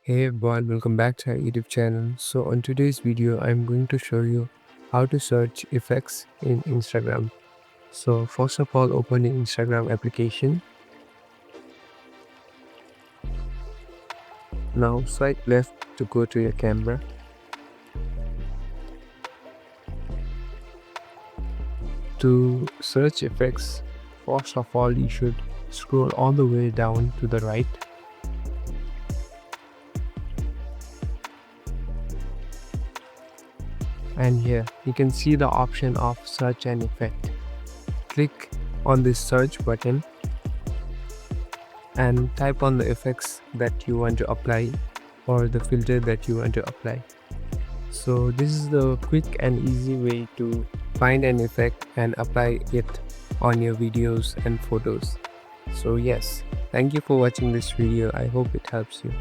Hey everyone, welcome back to our YouTube channel. So on today's video, I'm going to show you how to search effects in Instagram. So first of all, open the Instagram application. Now swipe left to go to your camera. To search effects, first of all, you should scroll all the way down to the right. And here you can see the option of search an effect. Click on this search button and type on the effects that you want to apply or the filter that you want to apply. So this is the quick and easy way to find an effect and apply it on your videos and photos. So yes, thank you for watching this video. I hope it helps you.